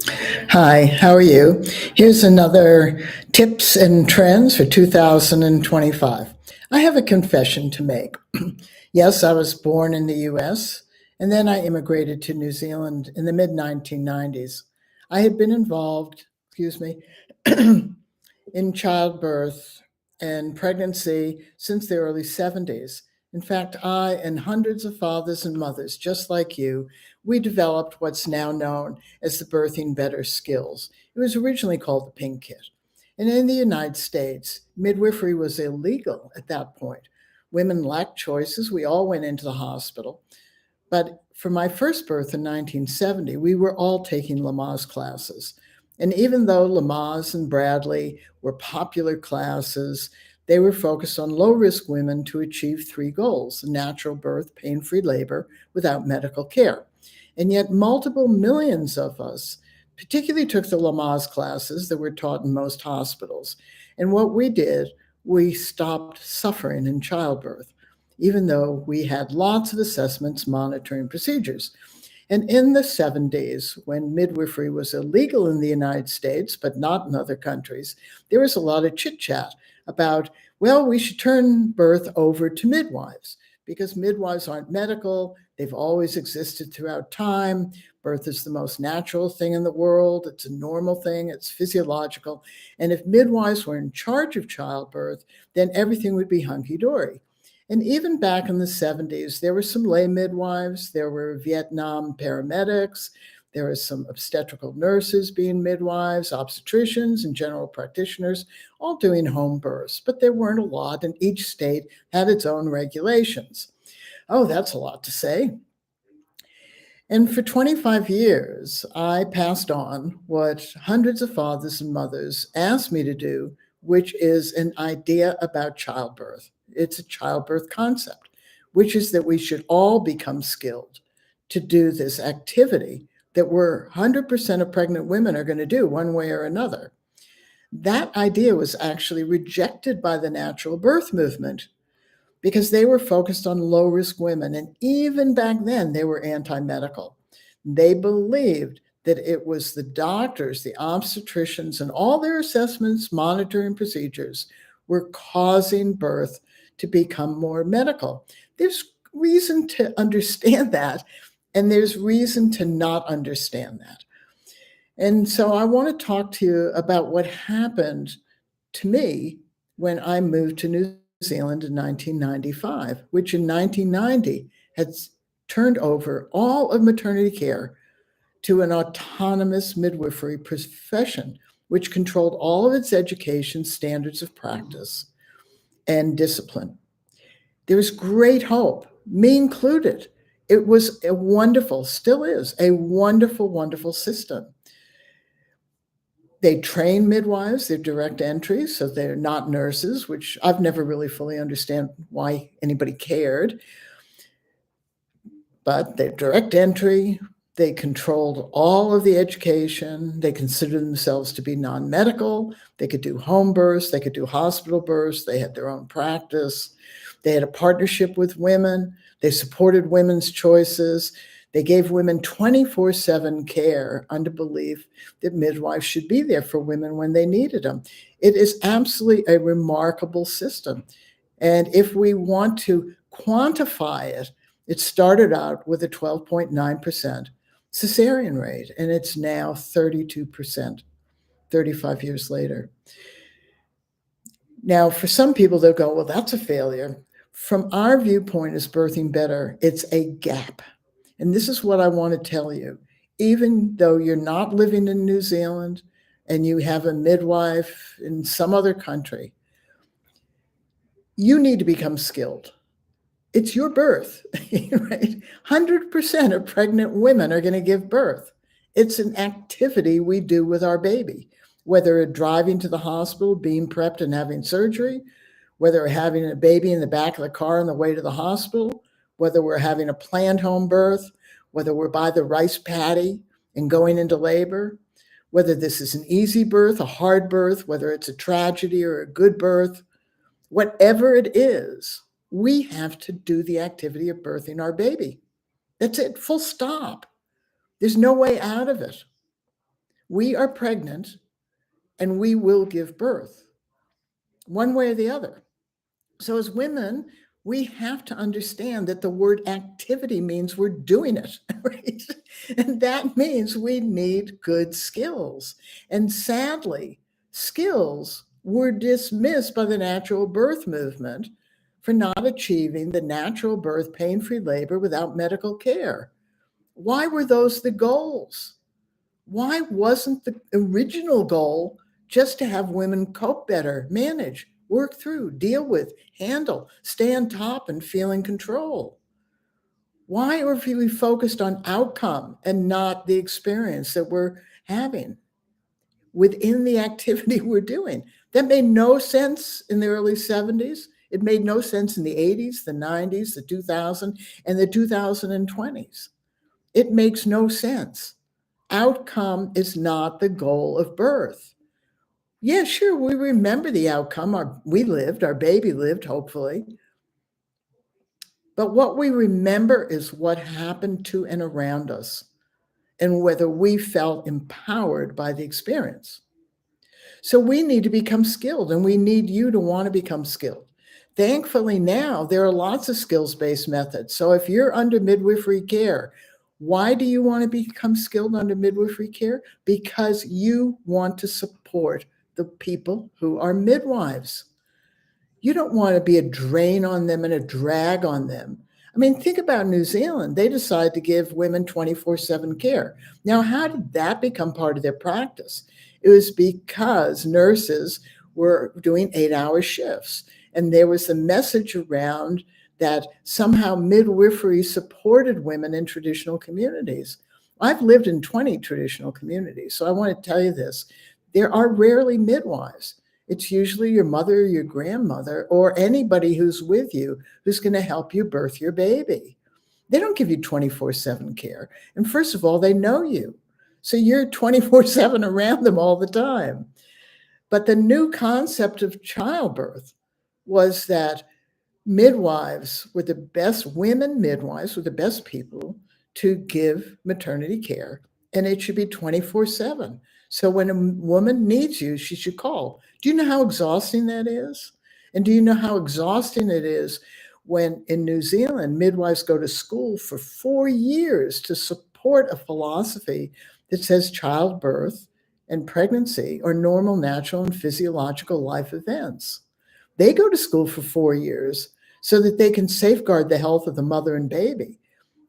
Hi, how are you? Here's another tips and trends for 2025. I have a confession to make. Yes, I was born in the US and then I immigrated to New Zealand in the mid 1990s. I had been involved, excuse me, in childbirth and pregnancy since the early 70s. In fact, I and hundreds of fathers and mothers, just like you, we developed what's now known as the Birthing Better skills. It was originally called the Pink Kit. And in the United States, midwifery was illegal at that point. Women lacked choices. We all went into the hospital. But for my first birth in 1970, we were all taking Lamaze classes. And even though Lamaze and Bradley were popular classes, they were focused on low risk women to achieve three goals: natural birth, pain free labor without medical care. And yet, multiple millions of us particularly took the Lamaze classes that were taught in most hospitals. And what we did, we stopped suffering in childbirth, even though we had lots of assessments, monitoring procedures. And in the 70s, when midwifery was illegal in the United States, but not in other countries, there was a lot of chit chat about, well, we should turn birth over to midwives because midwives aren't medical. They've always existed throughout time. Birth is the most natural thing in the world. It's a normal thing. It's physiological. And if midwives were in charge of childbirth, then everything would be hunky dory. And even back in the 70s, there were some lay midwives, there were Vietnam paramedics, there were some obstetrical nurses being midwives, obstetricians, and general practitioners, all doing home births. But there weren't a lot, and each state had its own regulations. Oh, that's a lot to say. And for 25 years, I passed on what hundreds of fathers and mothers asked me to do, which is an idea about childbirth. It's a childbirth concept, which is that we should all become skilled to do this activity that we're 100% of pregnant women are going to do one way or another. That idea was actually rejected by the natural birth movement because they were focused on low risk women. And even back then, they were anti medical. They believed that it was the doctors, the obstetricians, and all their assessments, monitoring procedures were causing birth to become more medical. There's reason to understand that, and there's reason to not understand that. And so I want to talk to you about what happened to me when I moved to New Zealand in 1995, which in 1990 had turned over all of maternity care to an autonomous midwifery profession, which controlled all of its education, standards of practice, and discipline. There was great hope, me included. It was a wonderful, still is a wonderful, wonderful system. They train midwives, they're direct entry, so they're not nurses, which I've never really fully understand why anybody cared. But they're direct entry, they controlled all of the education, they considered themselves to be non-medical, they could do home births, they could do hospital births, they had their own practice, they had a partnership with women, they supported women's choices. They gave women 24/7 care under belief that midwives should be there for women when they needed them. It is absolutely a remarkable system. And if we want to quantify it, it started out with a 12.9% cesarean rate, and it's now 32%, 35 years later. Now, for some people, they'll go, well, that's a failure. From our viewpoint as Birthing Better, it's a gap. And this is what I want to tell you. Even though you're not living in New Zealand and you have a midwife in some other country, you need to become skilled. It's your birth, right? 100% of pregnant women are going to give birth. It's an activity we do with our baby, whether driving to the hospital, being prepped and having surgery, whether we're having a baby in the back of the car on the way to the hospital, whether we're having a planned home birth, whether we're by the rice paddy and going into labor, whether this is an easy birth, a hard birth, whether it's a tragedy or a good birth, whatever it is, we have to do the activity of birthing our baby. That's it, full stop. There's no way out of it. We are pregnant and we will give birth, one way or the other. So, as women, we have to understand that the word activity means we're doing it, right? And that means we need good skills. And sadly, skills were dismissed by the natural birth movement for not achieving the natural birth pain free labor without medical care. Why were those the goals? Why wasn't the original goal just to have women cope better, manage, work through, deal with, handle, stay on top, and feel in control? Why are we focused on outcome and not the experience that we're having within the activity we're doing? That made no sense in the early 70s. It made no sense in the 80s, the 90s, the 2000s, and the 2020s. It makes no sense. Outcome is not the goal of birth. Yeah, sure, we remember the outcome. We lived, our baby lived, hopefully. But what we remember is what happened to and around us and whether we felt empowered by the experience. So we need to become skilled, and we need you to want to become skilled. Thankfully, now there are lots of skills-based methods. So if you're under midwifery care, why do you want to become skilled under midwifery care? Because you want to support the people who are midwives. You don't want to be a drain on them and a drag on them. I mean, think about New Zealand. They decided to give women 24/7 care. Now, how did that become part of their practice? It was because nurses were doing 8-hour shifts. And there was a message around that somehow midwifery supported women in traditional communities. I've lived in 20 traditional communities, so I want to tell you this. There are rarely midwives. It's usually your mother or your grandmother or anybody who's with you who's going to help you birth your baby. They don't give you 24/7 care. And first of all, they know you. So you're 24/7 around them all the time. But the new concept of childbirth was that midwives were the best, women midwives were the best people to give maternity care, and it should be 24/7. So when a woman needs you, she should call. Do you know how exhausting that is? And do you know how exhausting it is when in New Zealand, midwives go to school for 4 years to support a philosophy that says childbirth and pregnancy are normal, natural, and physiological life events? They go to school for 4 years so that they can safeguard the health of the mother and baby.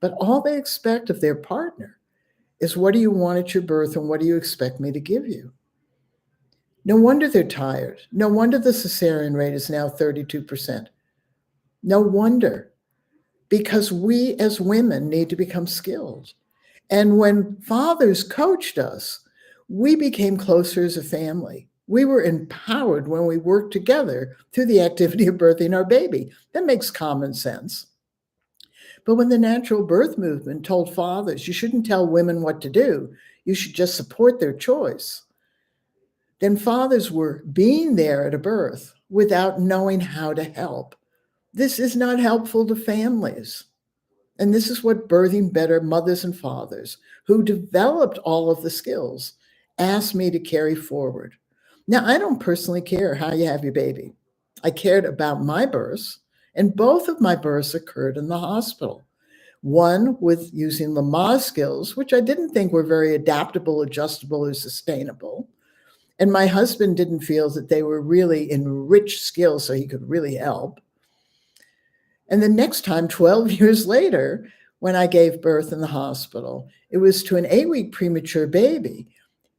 But all they expect of their partner is, what do you want at your birth and what do you expect me to give you? No wonder they're tired. No wonder the cesarean rate is now 32%. No wonder, because we as women need to become skilled. And when fathers coached us, we became closer as a family. We were empowered when we worked together through the activity of birthing our baby. That makes common sense. But when the natural birth movement told fathers, you shouldn't tell women what to do, you should just support their choice, then fathers were being there at a birth without knowing how to help. This is not helpful to families. And this is what Birthing Better mothers and fathers who developed all of the skills asked me to carry forward. Now, I don't personally care how you have your baby. I cared about my births, and both of my births occurred in the hospital. One with using Lamaze skills, which I didn't think were very adaptable, adjustable, or sustainable. And my husband didn't feel that they were really enriched skills so he could really help. And the next time, 12 years later, when I gave birth in the hospital, it was to an 8-week premature baby.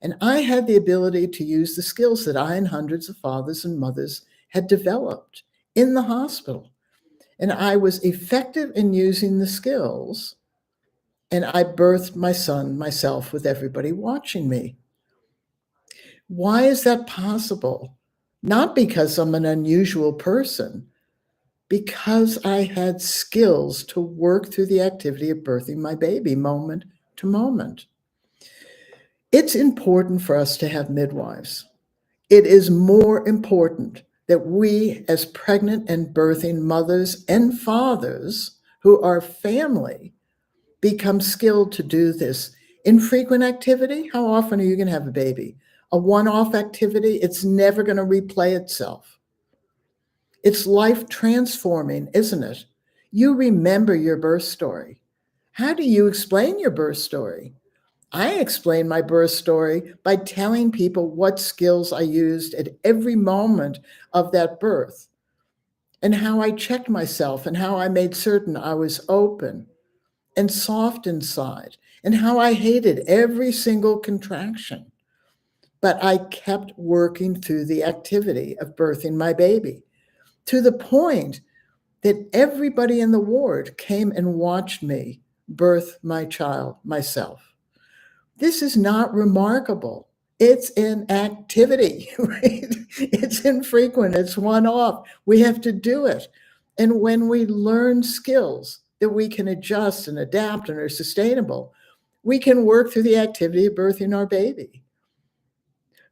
And I had the ability to use the skills that I and hundreds of fathers and mothers had developed in the hospital. And I was effective in using the skills. And I birthed my son myself with everybody watching me. Why is that possible? Not because I'm an unusual person, because I had skills to work through the activity of birthing my baby moment to moment. It's important for us to have midwives. It is more important that we, as pregnant and birthing mothers and fathers who are family, become skilled to do this Infrequent activity, how often are you going to have a baby? A one-off activity, it's never going to replay itself. It's life transforming, isn't it? You remember your birth story. How do you explain your birth story? I explain my birth story by telling people what skills I used at every moment of that birth, and how I checked myself, and how I made certain I was open and soft inside, and how I hated every single contraction. But I kept working through the activity of birthing my baby, to the point that everybody in the ward came and watched me birth my child myself. This is not remarkable. It's an activity, right? It's infrequent, it's one off. We have to do it. And when we learn skills that we can adjust and adapt and are sustainable, we can work through the activity of birthing our baby.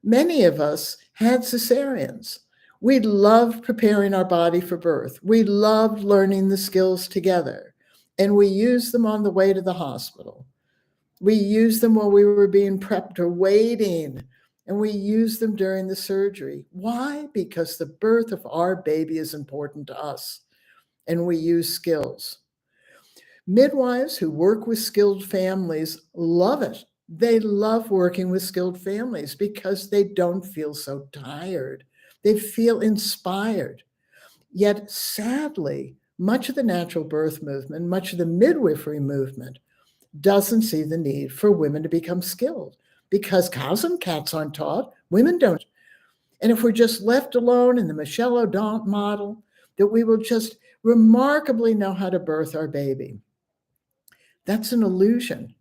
Many of us had cesareans. We loved preparing our body for birth. We loved learning the skills together, and we used them on the way to the hospital. We used them while we were being prepped or waiting, and we used them during the surgery. Why? Because the birth of our baby is important to us, and we use skills. Midwives who work with skilled families love it. They love working with skilled families because they don't feel so tired. They feel inspired. Yet, sadly, much of the natural birth movement, much of the midwifery movement, doesn't see the need for women to become skilled, because cows and cats aren't taught, women don't. And if we're just left alone in the Michelle O'Donnell model, that we will just remarkably know how to birth our baby. That's an illusion.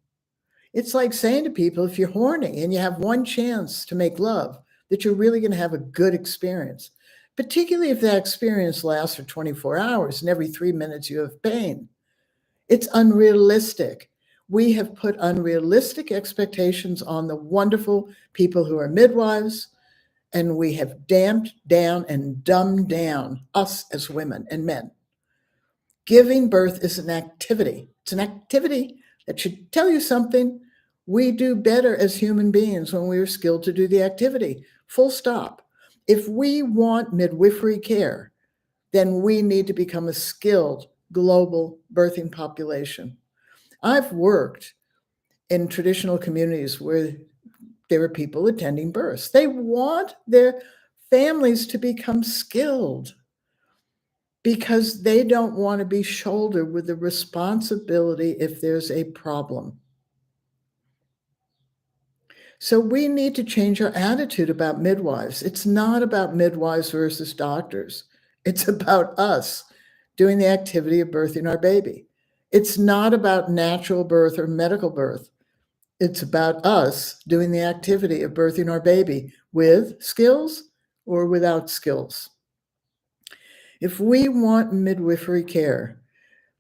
It's like saying to people, if you're horny and you have one chance to make love, that you're really going to have a good experience, particularly if that experience lasts for 24 hours and every 3 minutes you have pain. It's unrealistic. We have put unrealistic expectations on the wonderful people who are midwives, and we have damped down and dumbed down us as women and men. Giving birth is an activity. It's an activity that should tell you something. We do better as human beings when we are skilled to do the activity. Full stop. If we want midwifery care, then we need to become a skilled global birthing population. I've worked in traditional communities where there are people attending births. They want their families to become skilled because they don't want to be shouldered with the responsibility if there's a problem. So we need to change our attitude about midwives. It's not about midwives versus doctors. It's about us doing the activity of birthing our baby. It's not about natural birth or medical birth. It's about us doing the activity of birthing our baby with skills or without skills. If we want midwifery care,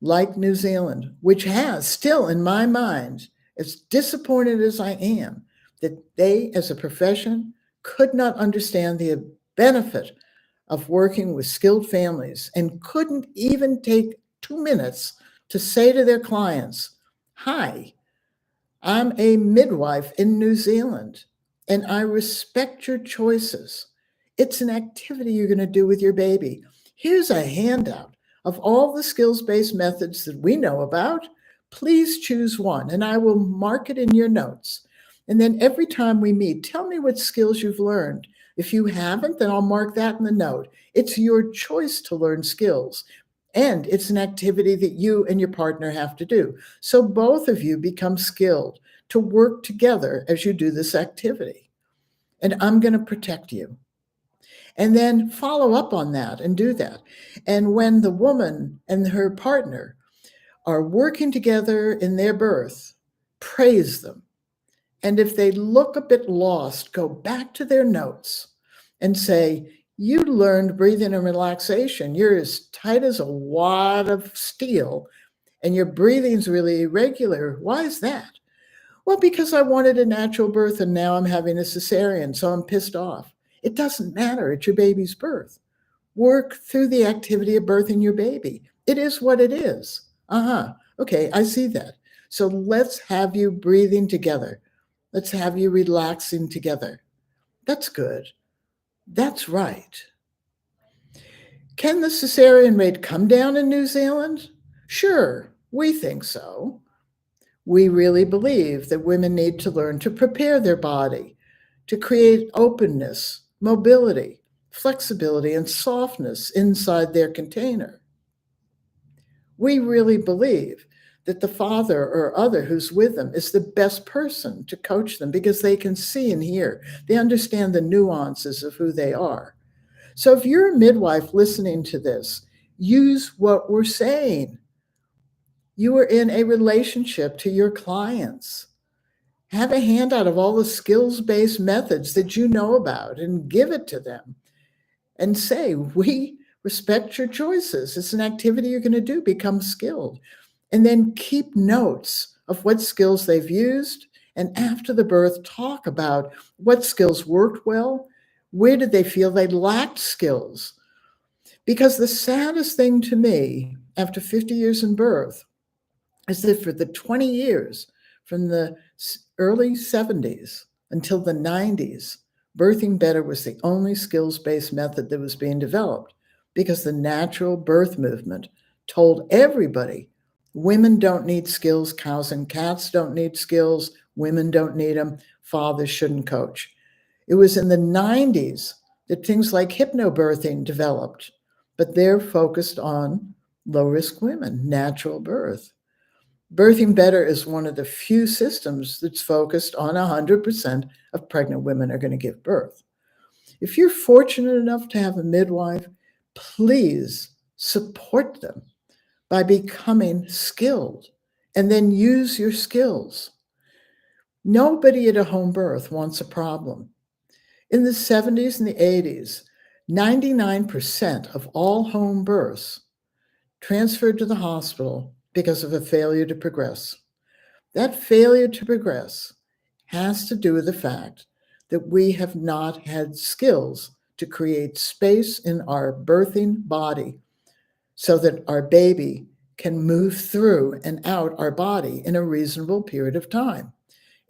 like New Zealand, which has still in my mind, as disappointed as I am, that they as a profession could not understand the benefit of working with skilled families and couldn't even take 2 minutes to say to their clients, "Hi, I'm a midwife in New Zealand, and I respect your choices. It's an activity you're going to do with your baby. Here's a handout of all the skills-based methods that we know about. Please choose one, and I will mark it in your notes. And then every time we meet, tell me what skills you've learned. If you haven't, then I'll mark that in the note. It's your choice to learn skills. And it's an activity that you and your partner have to do. So both of you become skilled to work together as you do this activity. And I'm going to protect you." And then follow up on that and do that. And when the woman and her partner are working together in their birth, praise them. And if they look a bit lost, go back to their notes and say, "You learned breathing and relaxation. You're as tight as a wad of steel, and your breathing's really irregular. Why is that?" "Well, because I wanted a natural birth and now I'm having a cesarean, so I'm pissed off." It doesn't matter. It's your baby's birth. Work through the activity of birthing your baby. It is what it is. Okay, I see that. So let's have you breathing together. Let's have you relaxing together. That's good. That's right. Can the cesarean rate come down in New Zealand? Sure, we think so. We really believe that women need to learn to prepare their body, to create openness, mobility, flexibility, and softness inside their container. We really believe that the father or other who's with them is the best person to coach them because they can see and hear. They understand the nuances of who they are. So if you're a midwife listening to this, use what we're saying. You are in a relationship to your clients. Have a handout of all the skills-based methods that you know about and give it to them and say, we respect your choices. It's an activity you're going to do. Become skilled. And then keep notes of what skills they've used. And after the birth, talk about what skills worked well. Where did they feel they lacked skills? Because the saddest thing to me after 50 years in birth is that for the 20 years from the early 70s until the 90s, birthing better was the only skills-based method that was being developed because the natural birth movement told everybody women don't need skills, cows and cats don't need skills, women don't need them, fathers shouldn't coach. It was in the 90s that things like hypnobirthing developed, but they're focused on low-risk women, natural birth. Birthing Better is one of the few systems that's focused on 100% of pregnant women are going to give birth. If you're fortunate enough to have a midwife, please support them by becoming skilled and then use your skills. Nobody at a home birth wants a problem. In the 70s and the 80s, 99% of all home births transferred to the hospital because of a failure to progress. That failure to progress has to do with the fact that we have not had skills to create space in our birthing body so that our baby can move through and out our body in a reasonable period of time.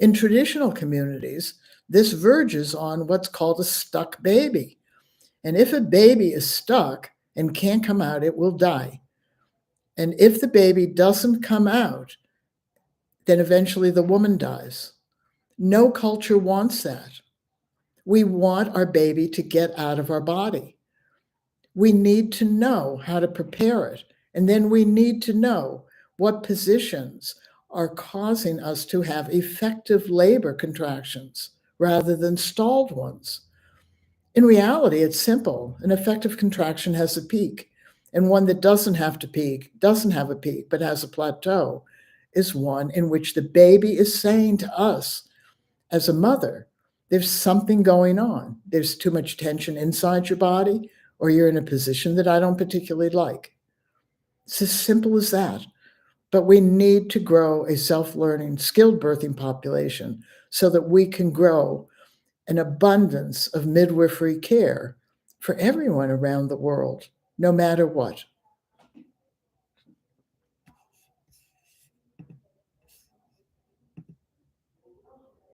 In traditional communities, this verges on what's called a stuck baby. And if a baby is stuck and can't come out, it will die. And if the baby doesn't come out, then eventually the woman dies. No culture wants that. We want our baby to get out of our body. We need to know how to prepare it. And then we need to know what positions are causing us to have effective labor contractions rather than stalled ones. In reality, it's simple. An effective contraction has a peak, and one that doesn't have a peak, but has a plateau, is one in which the baby is saying to us as a mother, there's something going on. There's too much tension inside your body, or you're in a position that I don't particularly like. It's as simple as that. But we need to grow a self-learning, skilled birthing population so that we can grow an abundance of midwifery care for everyone around the world, no matter what.